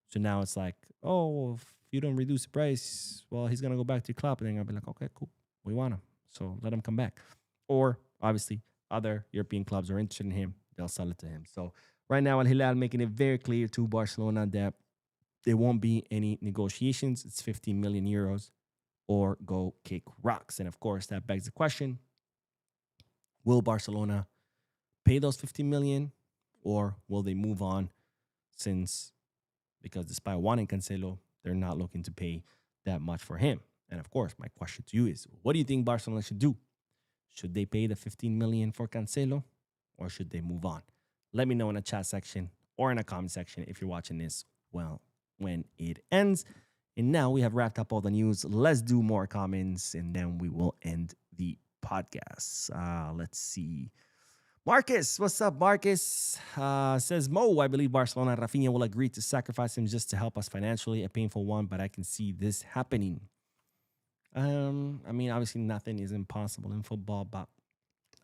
So now it's like, oh, if you don't reduce the price, well, he's going to go back to your club. And then I'll be like, okay, cool. We want him. So let him come back. Or obviously other European clubs are interested in him. They'll sell it to him. So right now, Al Hilal making it very clear to Barcelona that there won't be any negotiations. It's 15 million euros or go kick rocks. And of course, that begs the question, will Barcelona pay those 15 million or will they move on because despite wanting Cancelo, they're not looking to pay that much for him. And of course, my question to you is, what do you think Barcelona should do? Should they pay the 15 million for Cancelo or should they move on? Let me know in the chat section or in the comment section if you're watching this when it ends. And now we have wrapped up all the news. Let's do more comments and then we will end the podcast. Let's see. Marcus, what's up, Marcus? Says, Mo, I believe Barcelona and Rafinha will agree to sacrifice him just to help us financially. A painful one, but I can see this happening. I mean, obviously nothing is impossible in football, but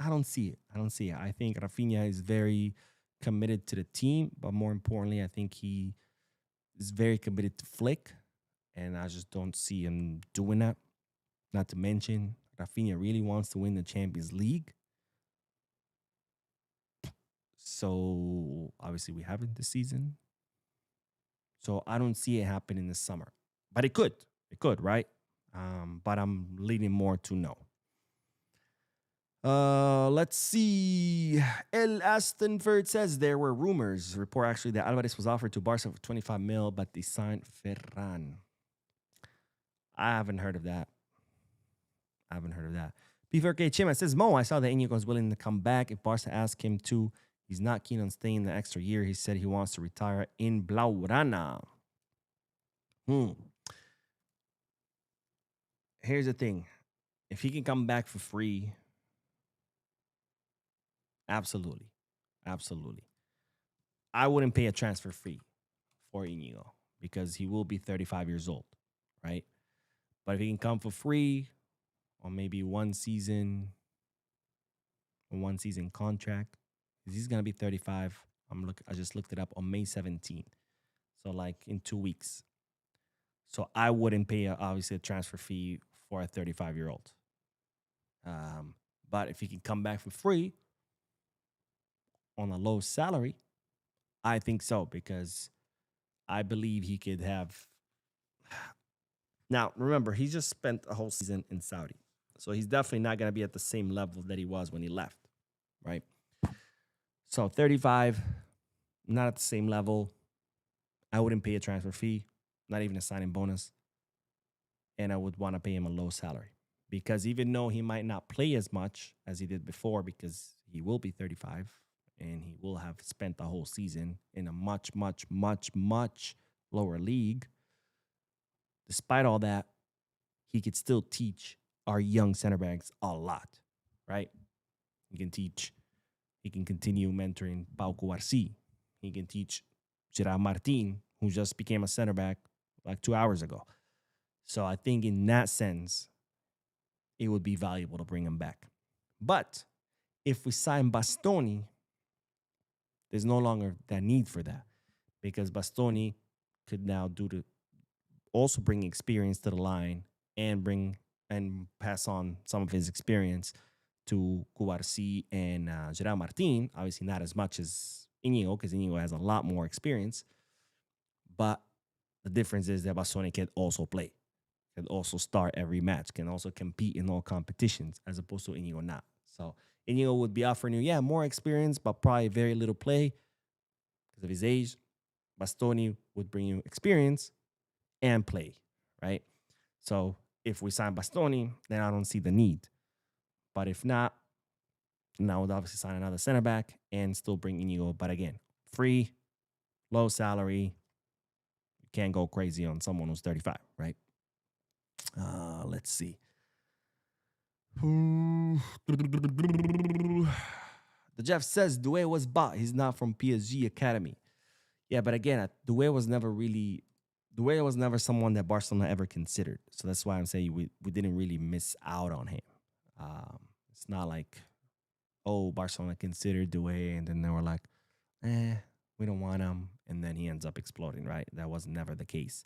I don't see it. I think Rafinha is very committed to the team, but more importantly, I think he is very committed to Flick, and I just don't see him doing that. Not to mention, Rafinha really wants to win the Champions League. So, obviously, we haven't this season. So, I don't see it happening this summer. But it could. It could, right? But I'm leaning more to no. Let's see. El Astonford says there were rumors. Report actually that Alvarez was offered to Barca for 25 mil, but they signed Ferran. I haven't heard of that. P4K Chima says, Mo, I saw that Inigo is willing to come back. If Barca asked him to, he's not keen on staying the extra year. He said he wants to retire in Blaugrana. Here's the thing. If he can come back for free, absolutely. I wouldn't pay a transfer fee for Inigo because he will be 35 years old, right? But if he can come for free on maybe one season contract, because he's gonna be 35. I just looked it up on May 17th, so like in 2 weeks. So I wouldn't pay obviously a transfer fee for a 35-year-old. But if he can come back for free on a low salary, I think so, because I believe he could have. Now, remember, he just spent a whole season in Saudi. So he's definitely not going to be at the same level that he was when he left, right? So 35, not at the same level. I wouldn't pay a transfer fee, not even a signing bonus. And I would want to pay him a low salary. Because even though he might not play as much as he did before, because he will be 35 and he will have spent the whole season in a much lower league, despite all that, he could still teach our young center backs a lot, right? He can continue mentoring Pau Cubarsí. He can teach Joao Martin, who just became a center back like 2 hours ago. So I think in that sense, it would be valuable to bring him back. But if we sign Bastoni, there's no longer that need for that, because Bastoni could now also bring experience to the line and pass on some of his experience to Cubarsí and Joao Martin. Obviously not as much as Inigo, because Inigo has a lot more experience. But the difference is that Bastoni can also play, can also start every match, can also compete in all competitions, as opposed to Inigo not. So Inigo would be offering you, more experience, but probably very little play because of his age. Bastoni would bring you experience and play, right? So if we sign Bastoni, then I don't see the need. But if not, then I would obviously sign another center back and still bring Inigo. But again, free, low salary. You can't go crazy on someone who's 35, right? Let's see. The Jeff says Doué was bought. He's not from PSG Academy. Yeah, but again, Doué was never someone that Barcelona ever considered. So that's why I'm saying we didn't really miss out on him. It's not like, Barcelona considered Doué and then they were like, we don't want him. And then he ends up exploding, right? That was never the case.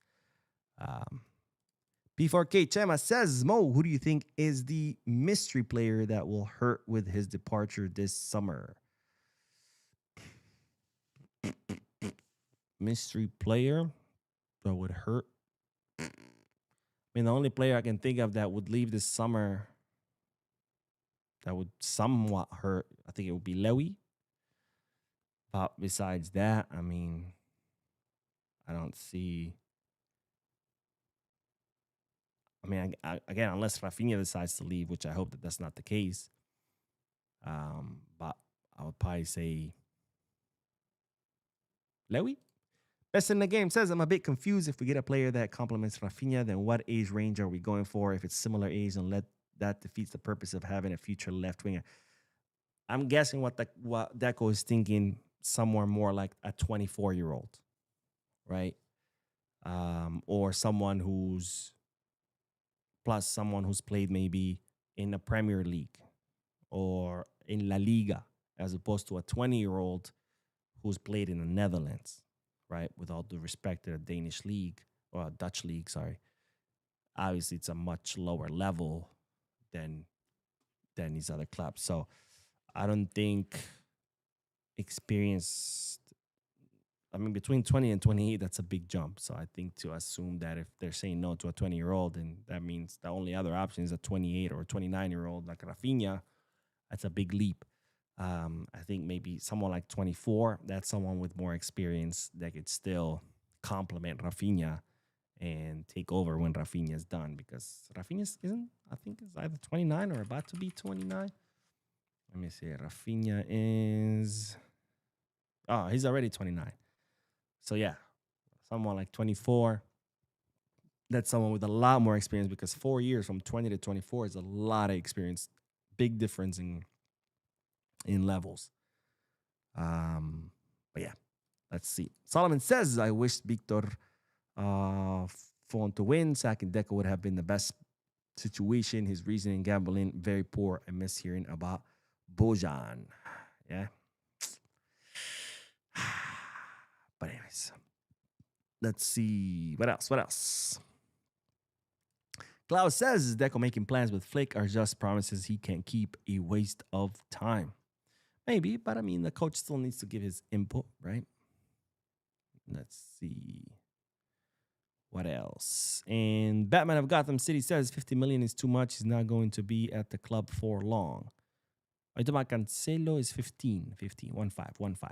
P4K Chema says, Mo, who do you think is the mystery player that will hurt with his departure this summer? Mystery player that would hurt? I mean, the only player I can think of that would leave this summer that would somewhat hurt, I think it would be Lewy. But besides that, I mean, I don't see. I mean, again, unless Rafinha decides to leave, which I hope that that's not the case. But I would probably say Lewy. Best in the game says, I'm a bit confused. If we get a player that complements Rafinha, then what age range are we going for? If it's similar age, then that defeats the purpose of having a future left winger. I'm guessing what Deco is thinking, somewhere more like a 24-year-old, right? Or someone who's played maybe in the Premier League or in La Liga, as opposed to a 20-year-old who's played in the Netherlands, right? With all due respect to the Danish league, or Dutch league, sorry. Obviously, it's a much lower level than these other clubs. So I don't think experienced. I mean, between 20 and 28, that's a big jump. So I think to assume that if they're saying no to a 20-year-old, then that means the only other option is a 28 or a 29-year-old like Rafinha, That's a big leap. I think maybe someone like 24, that's someone with more experience that could still complement Rafinha and take over when Rafinha is done, because Rafinha isn't, I think, is either 29 or about to be 29. Let me see. Rafinha is, oh, he's already 29. So yeah, someone like 24. That's someone with a lot more experience, because 4 years from 20 to 24 is a lot of experience. Big difference in levels. But yeah, let's see. Solomon says, I wish Victor Font to win. Second Deco would have been the best situation. His reasoning, gambling, very poor. I miss hearing about Bojan. Yeah. But anyways, let's see. What else? What else? Klaus says Deco making plans with Flick are just promises he can't keep, a waste of time. Maybe, but I mean, the coach still needs to give his input, right? Let's see. What else? And Batman of Gotham City says 50 million is too much. He's not going to be at the club for long. I talking about Cancelo is 15. 15. 1-5.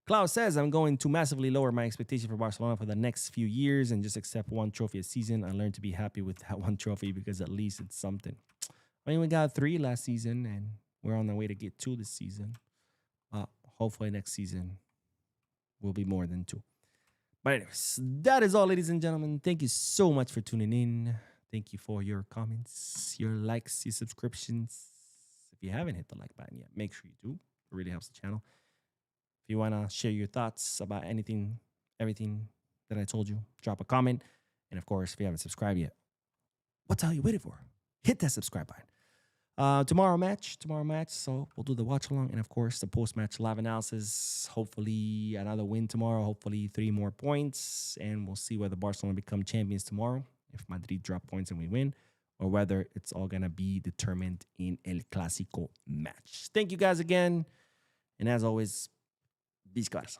Klaus says, I'm going to massively lower my expectation for Barcelona for the next few years and just accept one trophy a season. I learned to be happy with that one trophy because at least it's something. I mean, we got 3 last season and we're on the way to get 2 this season. Hopefully next season will be more than 2. But anyways, that is all, ladies and gentlemen. Thank you so much for tuning in. Thank you for your comments, your likes, your subscriptions. If you haven't hit the like button yet, make sure you do. It really helps the channel. If you want to share your thoughts about anything, everything that I told you, drop a comment. And of course, if you haven't subscribed yet, what the hell are you waiting for? Hit that subscribe button. Tomorrow match. So we'll do the watch along and of course the post-match live analysis. Hopefully another win tomorrow. Hopefully 3 more points, and we'll see whether Barcelona become champions tomorrow. If Madrid drop points and we win, or whether it's all gonna be determined in El Clasico match. Thank you guys again, and as always, Viscarsa.